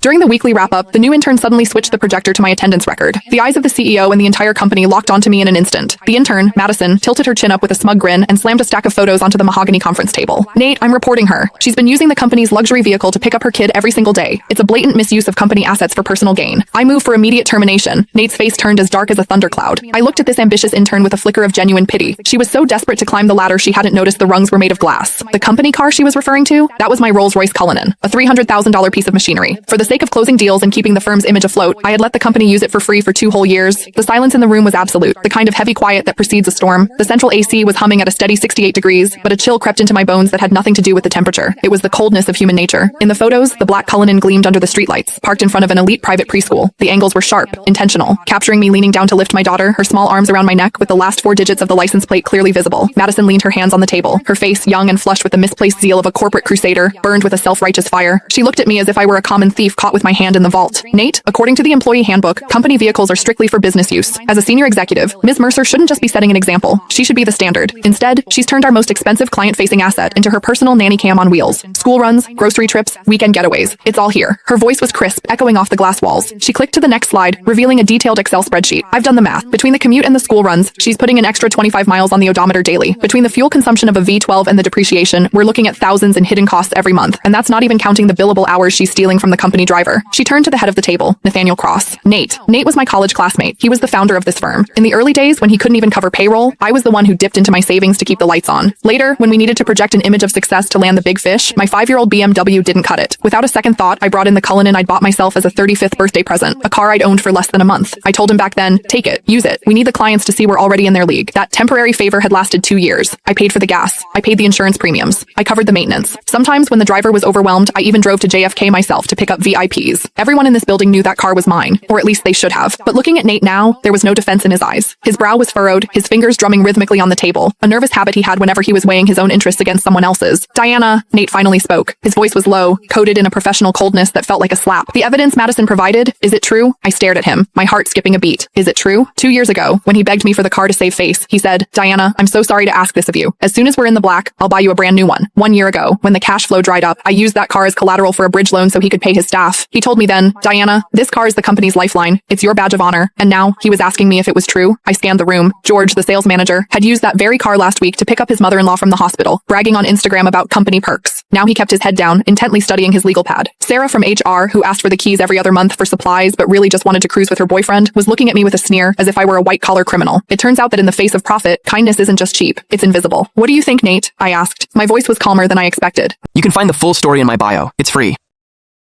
During the weekly wrap-up, the new intern suddenly switched the projector to my attendance record. The eyes of the CEO and the entire company locked onto me in an instant. The intern, Madison, tilted her chin up with a smug grin and slammed a stack of photos onto the mahogany conference table. Nate, I'm reporting her. She's been using the company's luxury vehicle to pick up her kid every single day. It's a blatant misuse of company assets for personal gain. I move for immediate termination. Nate's face turned as dark as a thundercloud. I looked at this ambitious intern with a flicker of genuine pity. She was so desperate to climb the ladder she hadn't noticed the rungs were made of glass. The company car she was referring to? That was my Rolls-Royce Cullinan, a $300,000 piece of machinery. For the sake of closing deals and keeping the firm's image afloat, I had let the company use it for free for 2 whole years. The silence in the room was absolute, the kind of heavy quiet that precedes a storm. The central AC was humming at a steady 68 degrees, but a chill crept into my bones that had nothing to do with the temperature. It was the coldness of human nature. In the photos, the black Cullinan gleamed under the streetlights, parked in front of an elite private preschool. The angles were sharp, intentional, capturing me leaning down to lift my daughter, her small arms around my neck with the last 4 digits of the license plate clearly visible. Madison leaned her hands on the table, her face, young and flushed with the misplaced zeal of a corporate crusader, burned with a self-righteous fire. She looked at me as if I were a common thief caught with my hand in the vault. Nate, according to the employee handbook, company vehicles are strictly for business use. As a senior executive, Ms. Mercer shouldn't just be setting an example. She should be the standard. Instead, she's turned our most expensive client-facing asset into her personal nanny cam on wheels. School runs, grocery trips, weekend getaways. It's all here. Her voice was crisp, echoing off the glass walls. She clicked to the next slide, revealing a detailed Excel spreadsheet. I've done the math. Between the commute and the school runs, she's putting an extra 25 miles on the odometer daily. Between the fuel consumption of a V12 and the depreciation, we're looking at thousands in hidden costs every month. And that's not even counting the billable hours she's stealing from the company driver. She turned to the head of the table, Nathaniel Cross. Nate was my college classmate. He was the founder of this firm. In the early days, when he couldn't even cover payroll, I was the one who dipped into my savings to keep the lights on. Later, when we needed to project an image of success to land the big fish, my 5-year-old BMW didn't cut it. Without a second thought, I brought in the Cullinan I'd bought myself as a 35th birthday present, a car I'd owned for less than a month. I told him back then, take it, use it. We need the clients to see we're already in their league. That temporary favor had lasted 2 years. I paid for the gas. I paid the insurance premiums. I covered the maintenance. Sometimes when the driver was overwhelmed, I even drove to JFK myself to pick up VIPs. Everyone in this building knew that car was mine, or at least they should have. But looking at Nate now, there was no defense in his eyes. His brow was furrowed, his fingers drumming rhythmically on the table, a nervous habit he had whenever he was weighing his own interests against someone else's. Diana, Nate finally spoke. His voice was low, coated in a professional coldness that felt like a slap. The evidence Madison provided, is it true? I stared at him, my heart skipping a beat. Is it true? 2 years ago, when he begged me for the car to save face, he said, Diana, I'm so sorry to ask this of you. As soon as we're in the black, I'll buy you a brand new one. 1 year ago, when the cash flow dried up, I used that car as collateral for a bridge loan so he could pay his staff. He told me then, Diana, this car is the company's lifeline. It's your badge of honor. And now, he was asking me if it was true. I scanned the room. George, the sales manager, had used that very car last week to pick up his mother-in-law from the hospital, bragging on Instagram about company perks. Now he kept his head down, intently studying his legal pad. Sarah from HR, who asked for the keys every other month for supplies but really just wanted to cruise with her boyfriend, was looking at me with a sneer as if I were a white-collar criminal. It turns out that in the face of profit, kindness isn't just cheap, it's invisible. What do you think, Nate? I asked. My voice was calmer than I expected. You can find the full story in my bio. It's free.